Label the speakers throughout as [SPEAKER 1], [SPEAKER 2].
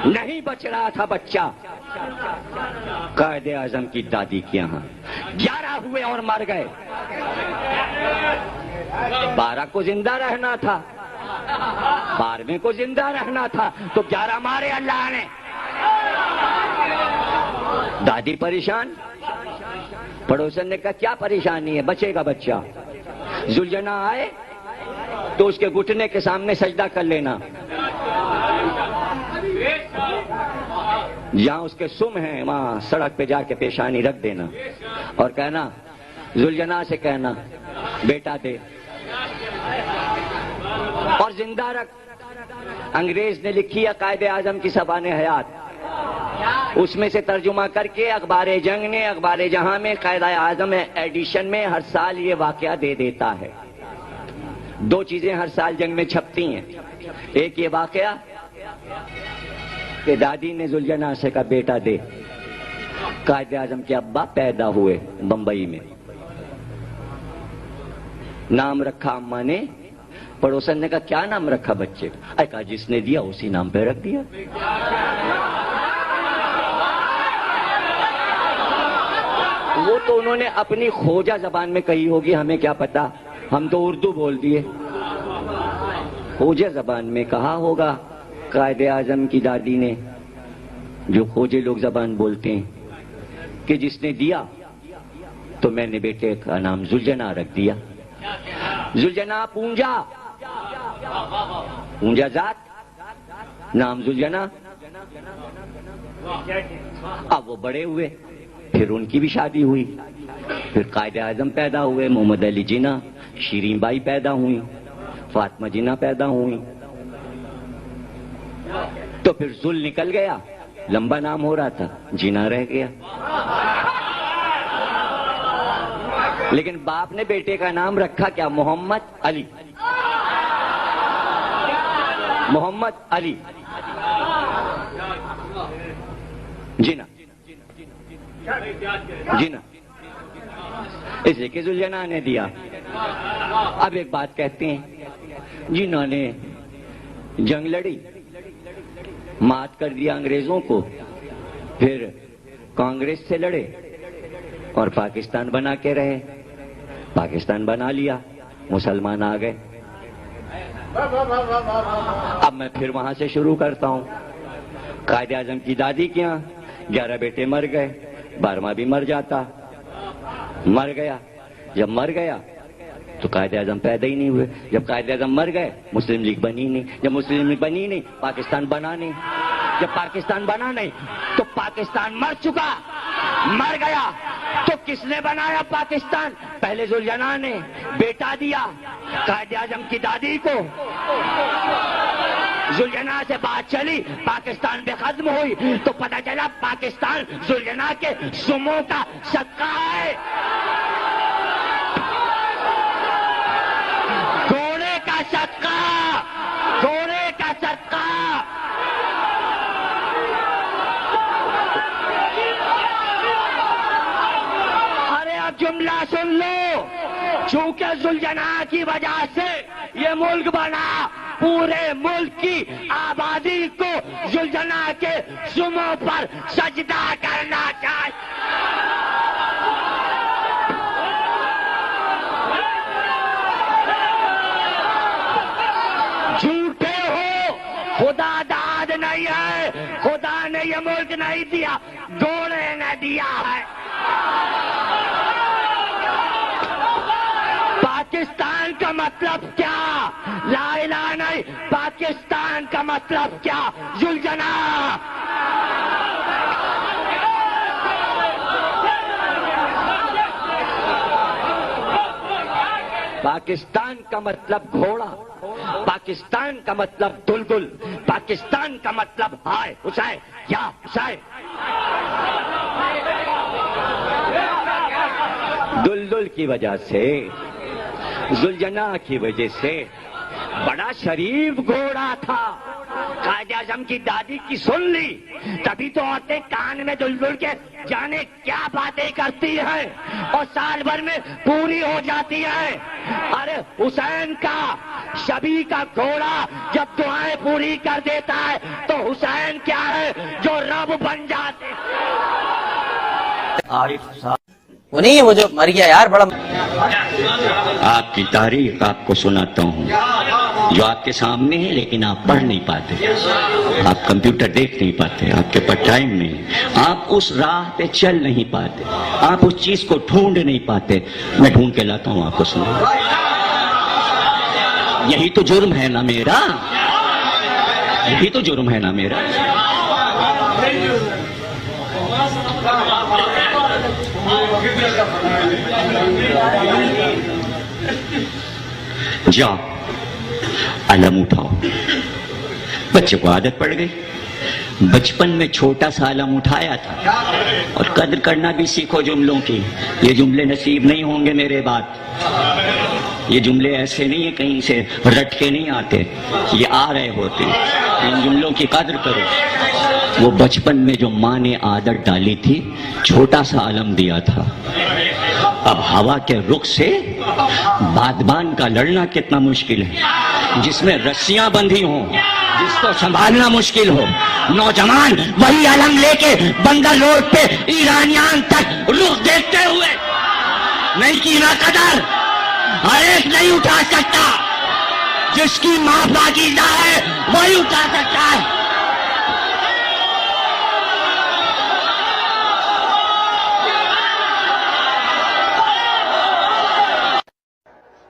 [SPEAKER 1] نہیں بچ رہا تھا بچہ قائد اعظم کی دادی کے یہاں. 11 ہوئے اور مر گئے. 12 کو زندہ رہنا تھا, 12ویں کو زندہ رہنا تھا, تو 11 مارے اللہ نے. دادی پریشان. پڑوسن نے کہا کیا پریشانی ہے, بچے گا بچہ. ذوالجناح آئے تو اس کے گھٹنے کے سامنے سجدہ کر لینا, جہاں اس کے سم ہیں وہاں سڑک پہ جا کے پیشانی رکھ دینا اور کہنا, ذوالجناح سے کہنا بیٹا دے اور زندہ رکھ. انگریز نے لکھی ہے قائد اعظم کی زبان حیات, اس میں سے ترجمہ کر کے اخبار جنگ نے اخبار جہاں میں قائد اعظم ایڈیشن میں ہر سال یہ واقعہ دے دیتا ہے. 2 چیزیں ہر سال جنگ میں چھپتی ہیں, ایک یہ واقعہ کہ دادی نے ذوالجناح سے کہا بیٹا دے. قائد اعظم کے ابا پیدا ہوئے بمبئی میں, نام رکھا اماں نے. پڑوسن نے کہا کیا نام رکھا بچے کا؟ کہا جس نے دیا اسی نام پہ رکھ دیا. وہ تو انہوں نے اپنی کھوجا زبان میں کہی ہوگی, ہمیں کیا پتا, ہم تو اردو بول دیے. کھوجا زبان میں کہا ہوگا قائد اعظم کی دادی نے, جو کھوجے لوگ زبان بولتے ہیں, کہ جس نے دیا تو میں نے بیٹے کا نام ذوالجناح رکھ دیا. ذوالجناح پونجا, پونجا ذات, نام ذوالجناح. اب وہ بڑے ہوئے, پھر ان کی بھی شادی ہوئی, پھر قائد اعظم پیدا ہوئے, محمد علی جناح, شیریں بائی پیدا ہوئی, فاطمہ جناح پیدا ہوئی. تو پھر ذل نکل گیا, لمبا نام ہو رہا تھا, جناح رہ گیا. لیکن باپ نے بیٹے کا نام رکھا کیا؟ محمد علی. محمد علی جناح, جناح اس لیے کہ ذوالجناح نے دیا. اب ایک بات کہتے ہیں, جنہوں نے جنگ لڑی, مات کر دیا انگریزوں کو, پھر کانگریس سے لڑے اور پاکستان بنا کے رہے. پاکستان بنا لیا, مسلمان آ گئے. اب میں پھر وہاں سے شروع کرتا ہوں. قائد اعظم کی دادی کے یہاں 11 بیٹے مر گئے, 12واں بھی مر جاتا, مر گیا. جب مر گیا تو قائد اعظم پیدا ہی نہیں ہوئے. جب قائد اعظم مر گئے, مسلم لیگ بنی نہیں. جب مسلم لیگ بنی نہیں, پاکستان بنا نہیں. جب پاکستان بنا نہیں تو پاکستان مر چکا, مر گیا. تو کس نے بنایا پاکستان؟ پہلے ذوالجناح نے بیٹا دیا قائد اعظم کی دادی کو. ذوالجناح سے بات چلی, پاکستان پہ ختم ہوئی, تو پتہ چلا پاکستان ذوالجناح کے سموں کا صدقہ ہے. گھوڑے کا صدقہ, گھوڑے کا صدقہ. ارے اب جملہ سن لو, چونکہ ذوالجناح کی وجہ سے یہ ملک بنا, پورے ملک کی آبادی کو ذوالجناح کے سموں پر سجدہ کرنا چاہیے. جھوٹے ہو, خدا داد نہیں ہے, خدا نے یہ ملک نہیں دیا, گھوڑے نے دیا ہے. پاکستان کا مطلب کیا؟ لا الہ نہیں. پاکستان کا مطلب کیا؟ ذوالجناح. پاکستان کا مطلب گھوڑا, پاکستان کا مطلب دلدل, پاکستان کا مطلب ہائے حسین یا حسین. دلدل کی وجہ سے, ذوالجناح کی وجہ سے, بڑا شریف گھوڑا تھا. قائد اعظم کی دادی کی سن لی, تبھی تو عورتیں کان میں دلدل کے جانے کیا باتیں کرتی ہیں اور سال بھر میں پوری ہو جاتی ہیں. ارے حسین کا شبی کا گھوڑا جب دعائیں پوری کر دیتا ہے تو حسین کیا ہے جو رب بن جاتے. عارف صاحب
[SPEAKER 2] وہ نہیں ہے وہ جو مر گیا یار, بڑا
[SPEAKER 1] آپ کی تاریخ آپ کو سناتا ہوں جو آپ کے سامنے ہے, لیکن آپ پڑھ نہیں پاتے, آپ کمپیوٹر دیکھ نہیں پاتے, آپ کے پاس ٹائم نہیں, آپ اس راہ پہ چل نہیں پاتے, آپ اس چیز کو ڈھونڈ نہیں پاتے. میں ڈھونڈ کے لاتا ہوں آپ کو سنا. یہی تو جرم ہے نا میرا, یہی تو جرم ہے نا میرا. جاؤ علم اٹھاؤ. بچے کو عادت پڑ گئی, بچپن میں چھوٹا سا علم اٹھایا تھا. اور قدر کرنا بھی سیکھو جملوں کی. یہ جملے نصیب نہیں ہوں گے میرے بعد, یہ جملے ایسے نہیں ہیں کہیں سے رٹ کے نہیں آتے, یہ آ رہے ہوتے. ان جملوں کی قدر کرو. وہ بچپن میں جو ماں نے عادت ڈالی تھی, چھوٹا سا علم دیا تھا. اب ہوا کے رخ سے بادبان کا لڑنا کتنا مشکل ہے, جس میں رسیاں بندھی ہوں, جس کو سنبھالنا مشکل ہو. نوجوان وہی علم لے کے بندر روڈ پہ ایرانیان تک رخ دیکھتے ہوئے نہیں کی نا قدر, ہر ایک نہیں اٹھا سکتا. جس کی ماں پاکیزہ ہے وہی اٹھا سکتا ہے.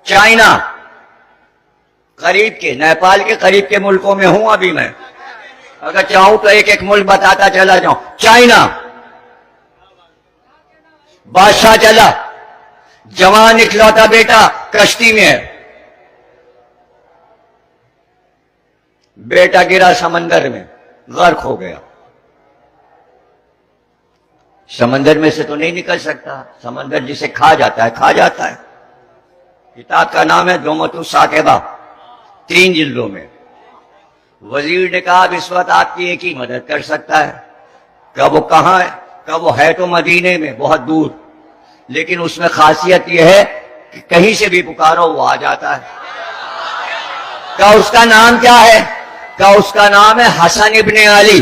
[SPEAKER 3] چائنا قریب کے, نیپال کے قریب کے ملکوں میں ہوں ابھی میں. اگر چاہوں تو ایک ایک ملک بتاتا چلا جاؤں. چائنا بادشاہ چلا, جوان اکلوتا بیٹا کشتی میں ہے, بیٹا گرا سمندر میں, غرق ہو گیا. سمندر میں سے تو نہیں نکل سکتا, سمندر جسے کھا جاتا ہے کھا جاتا ہے. کتاب کا نام ہے دومت الثاقبہ, 3 جلدوں میں. وزیر نے کہا اب اس وقت آپ کی ایک ہی مدد کر سکتا ہے. کہ وہ کہاں ہے؟ کہ وہ ہے تو مدینے میں بہت دور, لیکن اس میں خاصیت یہ ہے کہ کہیں سے بھی پکارو وہ آ جاتا ہے. کہ اس کا نام کیا ہے؟ کہ اس کا نام ہے حسن ابن علی,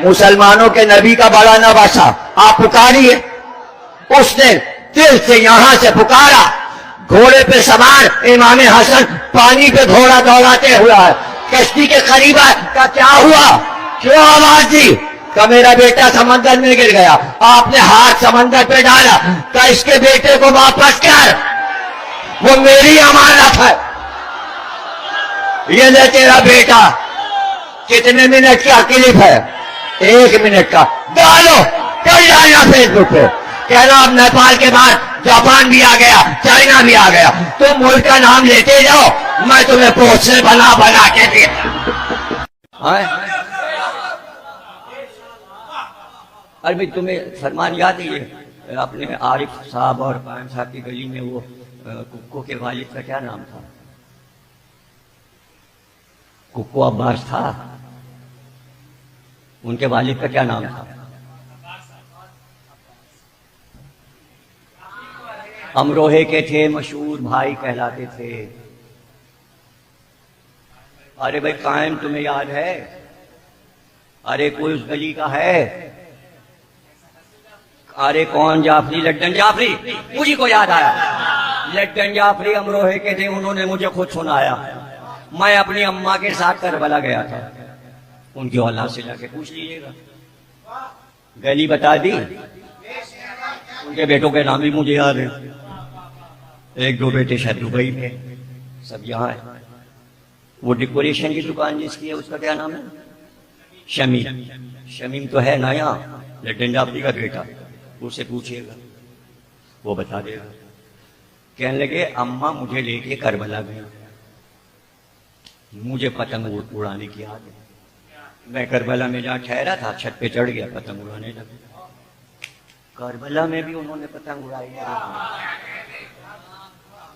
[SPEAKER 3] مسلمانوں کے نبی کا بڑا نواسا. آپ پکاریے. اس نے دل سے یہاں سے پکارا, گھوڑے پہ سوار امام حسن پانی پہ گھوڑا دوڑاتے ہوا ہے, کشتی کے قریب ہے. کہ کیا ہوا, کیوں آواز دی؟ کہ میرا بیٹا سمندر میں گر گیا. آپ نے ہاتھ سمندر پہ ڈالا. کہ اس کے بیٹے کو واپس کر, وہ میری امانت ہے. یہ لے تیرا بیٹا. کتنے منٹ کا کلپ ہے؟ 1 منٹ کا. ڈالو, کر ڈالنا فیس بک پہ. کہنا اب نیپال کے بعد جاپان بھی آ گیا, چائنا بھی آ گیا. تم ملک کا نام لیتے جاؤ, میں تمہیں پوسٹر بنا بنا کے دیا. ارے تمہیں فرمان یاد ہے اپنے عارف صاحب اور قائم صاحب کی گلی میں وہ ککو کے والد کا کیا نام تھا؟ ککو عباس تھا. ان کے والد کا کیا نام تھا؟ امروہے کے تھے, مشہور بھائی کہلاتے تھے. ارے بھائی قائم تمہیں یاد ہے؟ ارے کوئی اس گلی کا ہے؟ ارے کون؟ جعفری, لڈن جعفری. مجھے کو یاد آیا, لڈن جعفری امروہے کے تھے. انہوں نے مجھے خود سنایا. میں اپنی اماں کے ساتھ کربلا گیا تھا. ان کی اولاد سے جا کے پوچھ لیجیے گا, گلی بتا دی. ان کے بیٹوں کے نام بھی مجھے یاد ہے. 1-2 بیٹے شاید دبئی میں, سب یہاں ہے. وہ ڈیکوریشن کی دکان جس کی ہے اس کا کیا نام ہے؟ شمیم. شمیم تو ہے نا یہاں, لڈن جعفری کا بیٹا. اسے پوچھئے گا, وہ بتا دے گا. کہنے لگے اماں مجھے لے کے کربلا گیا, مجھے پتنگ اڑانے کی عادت ہے. میں کربلا میں جا ٹھہرا تھا, چھت پہ چڑھ گیا, پتنگ اڑانے لگا. کربلا میں بھی انہوں نے پتنگ اڑائی.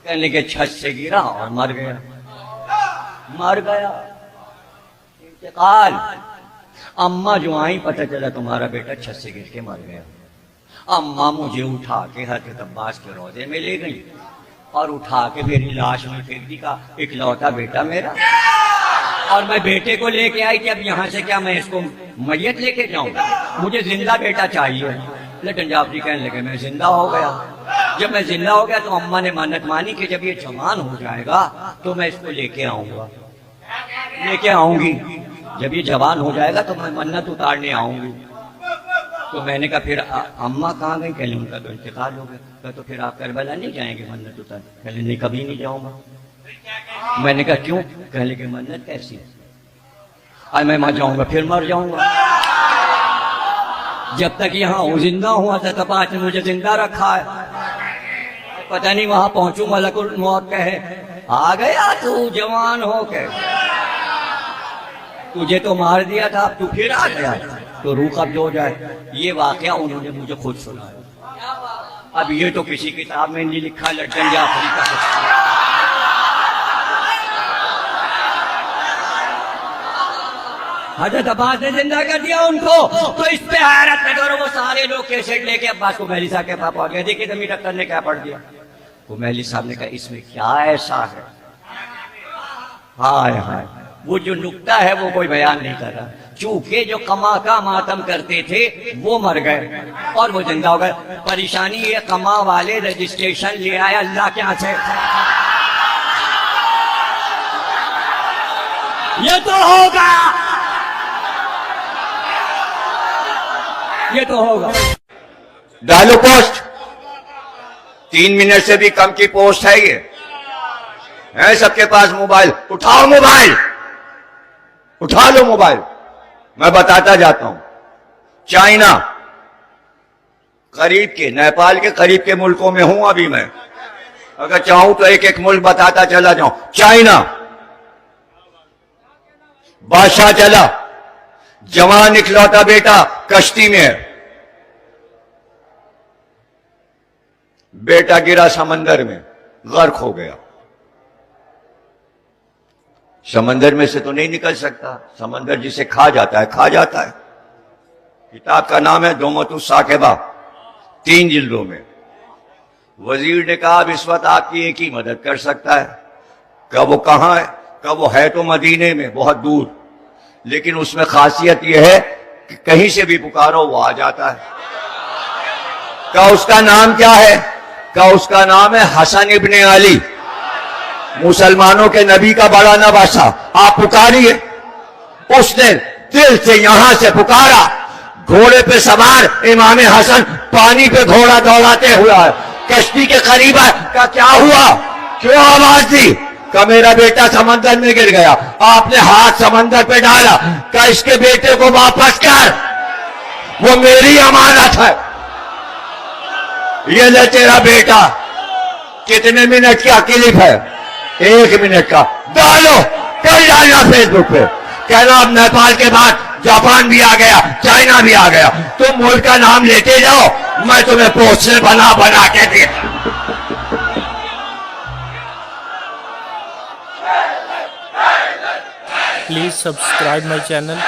[SPEAKER 3] کہنے کے چھت سے گرا اور مر گیا. مر گیا, انتقال. اماں جو آئیں پتہ چلا تمہارا بیٹا چھت سے گر کے مر گیا. اماں مجھے اٹھا کے حضرت عباس کے روضے میں لے گئی. اور اٹھا کے میری لاش میں پھینک دی کا اکلوتا بیٹا میرا. اور میں بیٹے کو لے کے آئی کہ اب یہاں سے کیا میں اس کو میت لے کے جاؤں, مجھے زندہ بیٹا چاہیے. لیکن جعفری کہنے لگے میں زندہ ہو گیا. جب میں زندہ ہو گیا تو اماں نے منت مانی کہ جب یہ جوان ہو جائے گا تو میں اس کو لے کے آؤں گا, لے کے آؤں گی. جب یہ جوان ہو جائے گا تو میں منت اتارنے آؤں گی. تو میں نے کہا پھر اماں کہاں گئی؟ کہنے ان کا تو انتقال ہو گیا. تو پھر آپ کربلا نہیں جائیں گے منت اتار؟ کہنے نہیں, کبھی نہیں جاؤں گا. میں نے کہا کیوں؟ کہنے لگے منت کیسی ہے؟ میں مر جاؤں گا پھر مر جاؤں گا. جب تک یہاں ہوں زندہ ہوا تھا تب آج نے مجھے زندہ رکھا ہے. پتہ نہیں وہاں پہنچوں ملک الموت کہے آ گیا تو جوان ہو کے, تجھے تو مار دیا تھا اب تو پھر آ گیا تو روح قبض ہو جائے. یہ واقعہ انہوں نے مجھے خود سنایا. اب یہ تو کسی کتاب میں نہیں لکھا, لٹن جعفری کا. حضرت عباس نے زندہ کر دیا ان کو. تو اس پہ حیرت میں کرو, وہ سارے لوگ کیسٹ لے کے عباس کو مہلی صاحب کے پاس پہنچ گئے. دیکھیے زمین ڈاکٹر نے کیا پڑھ دیا. وہ مہلی صاحب نے کہا اس میں کیا ایسا ہے؟ ہائے ہائے, وہ جو نکتہ ہے وہ کوئی بیان نہیں کر رہا. چونکہ جو قما کا ماتم کرتے تھے وہ مر گئے اور وہ زندہ ہو گئے. پریشانی یہ قما والے رجسٹریشن لے آئے اللہ کے ہاں سے. یہ تو ہوگا, یہ تو ہوگا. ڈالو پوسٹ, 3 منٹ سے بھی کم کی پوسٹ ہے. یہ ہے سب کے پاس موبائل, اٹھاؤ موبائل, اٹھا لو موبائل. میں بتاتا جاتا ہوں. چائنا قریب کے, نیپال کے قریب کے ملکوں میں ہوں ابھی میں. اگر چاہوں تو ایک ایک ملک بتاتا چلا جاؤں. چائنا بادشاہ چلا, جوان اکلوتا بیٹا کشتی میں ہے. بیٹا گرا سمندر میں, غرق ہو گیا. سمندر میں سے تو نہیں نکل سکتا, سمندر جسے کھا جاتا ہے کھا جاتا ہے. کتاب کا نام ہے دومت الثاقبہ, 3 جلدوں میں. وزیر نے کہا اب اس وقت آپ کی ایک ہی مدد کر سکتا ہے. کہ وہ کہاں ہے؟ کہ وہ ہے تو مدینے میں بہت دور, لیکن اس میں خاصیت یہ ہے کہ کہیں سے بھی پکارو وہ آ جاتا ہے. کہ اس کا نام کیا ہے؟ کہ اس کا نام ہے حسن ابن علی, مسلمانوں کے نبی کا بڑا نواسا. آپ پکاریے. اس نے دل سے یہاں سے پکارا. گھوڑے پہ سوار امام حسن پانی پہ گھوڑا دوڑاتے ہوا کشتی کے قریب ہے. کہ کیا ہوا؟ کیوں آواز دی؟ کہ میرا بیٹا سمندر میں گر گیا. آپ نے ہاتھ سمندر پہ ڈالا. کہ اس کے بیٹے کو واپس کر, وہ میری امانت ہے. یہ لے تیرا بیٹا. کتنے منٹ کا کلپ ہے؟ 1 منٹ کا. ڈالو, کل ڈالنا فیس بک پہ. کہنا اب نیپال کے بعد جاپان بھی آ گیا, چائنا بھی آ گیا. تم ملک کا نام لیتے جاؤ, میں تمہیں پوسٹر بنا بنا کے دے.
[SPEAKER 4] Please subscribe my channel